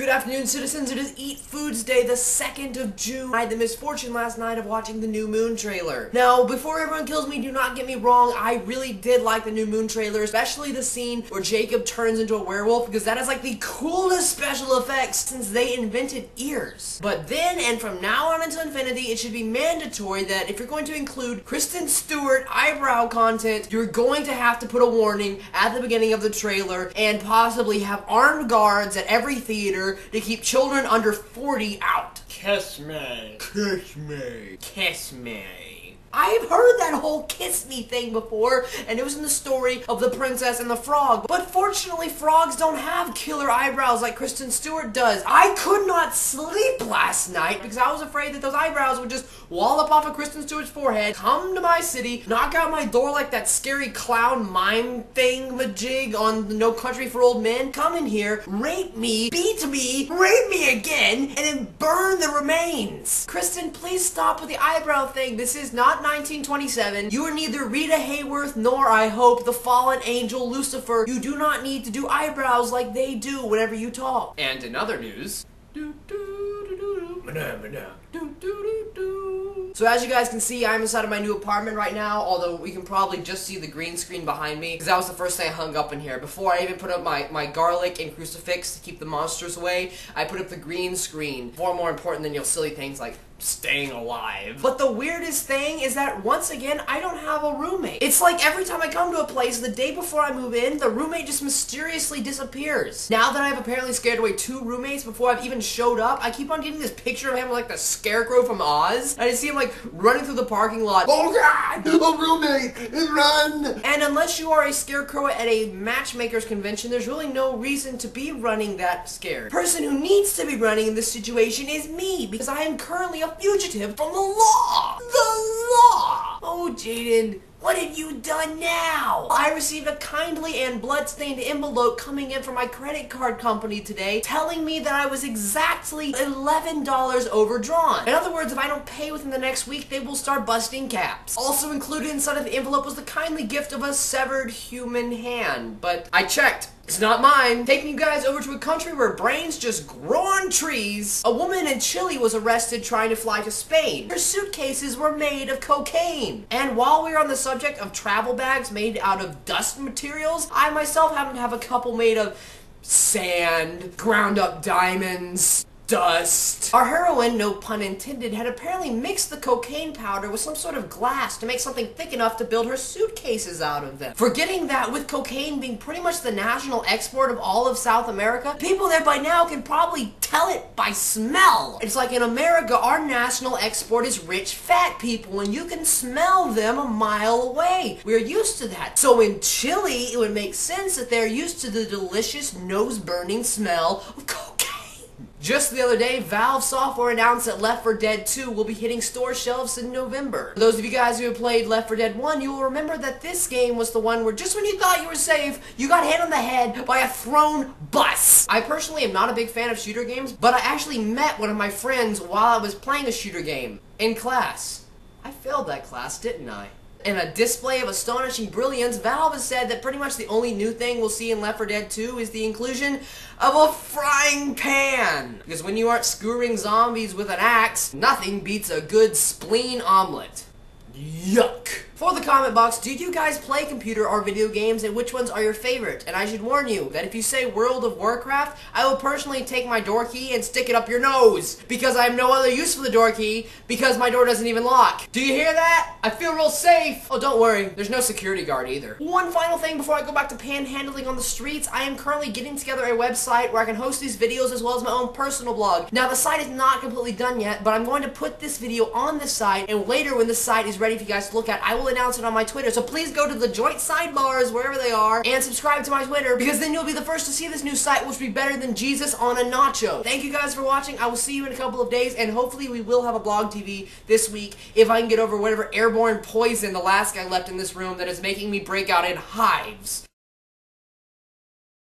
Good afternoon, citizens. It is Eat Foods Day, the 2nd of June. I had the misfortune last night of watching the new Moon trailer. Now, before everyone kills me, do not get me wrong, I really did like the new Moon trailer, especially the scene where Jacob turns into a werewolf, because that is like the coolest special effects since they invented ears. But then, and from now on into infinity, it should be mandatory that if you're going to include Kristen Stewart eyebrow content, you're going to have to put a warning at the beginning of the trailer and possibly have armed guards at every theater to keep children under 40 out. Kiss me. Kiss me. Kiss me. I've heard that whole kiss me thing before, and it was in the story of the princess and the frog. But fortunately, frogs don't have killer eyebrows like Kristen Stewart does. I could not sleep last night because I was afraid that those eyebrows would just wallop off of Kristen Stewart's forehead, come to my city, knock out my door like that scary clown mime thing-majig on the No Country for Old Men, come in here, rape me, beat me, rape me again, and then burn the remains. Kristen, please stop with the eyebrow thing. This is not 1927. You are neither Rita Hayworth nor, I hope, the fallen angel Lucifer. You do not need to do eyebrows like they do whenever you talk. And in other news, so as you guys can see, I'm inside of my new apartment right now, although we can probably just see the green screen behind me, because that was the first thing I hung up in here. Before I even put up my garlic and crucifix to keep the monsters away, I put up the green screen. Far more important than your silly things like staying alive. But the weirdest thing is that, once again, I don't have a roommate. It's like every time I come to a place, the day before I move in, the roommate just mysteriously disappears. Now that I've apparently scared away 2 roommates before I've even showed up, I keep on getting this picture of him like the scarecrow from Oz. I just see him like running through the parking lot. Oh God! A roommate! Run! And unless you are a scarecrow at a matchmaker's convention, there's really no reason to be running that scared. The person who needs to be running in this situation is me, because I am currently a fugitive from the law! The law! Oh, Jaden, what have you done now? I received a kindly and blood-stained envelope coming in from my credit card company today telling me that I was exactly $11 overdrawn. In other words, if I don't pay within the next week, they will start busting caps. Also included inside of the envelope was the kindly gift of a severed human hand, but I checked. It's not mine. Taking you guys over to a country where brains just grow on trees. A woman in Chile was arrested trying to fly to Spain. Her suitcases were made of cocaine. And while we were on the subject of travel bags made out of dust materials, I myself happen to have a couple made of sand, ground up diamonds, dust. Our heroine, no pun intended, had apparently mixed the cocaine powder with some sort of glass to make something thick enough to build her suitcases out of them. Forgetting that with cocaine being pretty much the national export of all of South America, people there by now can probably tell it by smell. It's like in America, our national export is rich, fat people, and you can smell them a mile away. We're used to that. So in Chile, it would make sense that they're used to the delicious, nose-burning smell of cocaine. Just the other day, Valve Software announced that Left 4 Dead 2 will be hitting store shelves in November. For those of you guys who have played Left 4 Dead 1, you will remember that this game was the one where just when you thought you were safe, you got hit on the head by a thrown bus. I personally am not a big fan of shooter games, but I actually met one of my friends while I was playing a shooter game in class. I failed that class, didn't I? In a display of astonishing brilliance, Valve has said that pretty much the only new thing we'll see in Left 4 Dead 2 is the inclusion of a frying pan. Because when you aren't skewering zombies with an axe, nothing beats a good spleen omelet. Yuck. For the comment box, do you guys play computer or video games, and which ones are your favorite? And I should warn you that if you say World of Warcraft, I will personally take my door key and stick it up your nose, because I have no other use for the door key, because my door doesn't even lock. Do you hear that? I feel real safe. Oh, don't worry, there's no security guard either. One final thing before I go back to panhandling on the streets, I am currently getting together a website where I can host these videos as well as my own personal blog. Now, the site is not completely done yet, but I'm going to put this video on the site, and later when the site is ready for you guys to look at, I will announce it on my Twitter. So please go to the joint sidebars, wherever they are, and subscribe to my Twitter, because then you'll be the first to see this new site, which will be better than Jesus on a nacho. Thank you guys for watching. I will see you in a couple of days, and hopefully we will have a blog TV this week if I can get over whatever airborne poison the last guy left in this room that is making me break out in hives.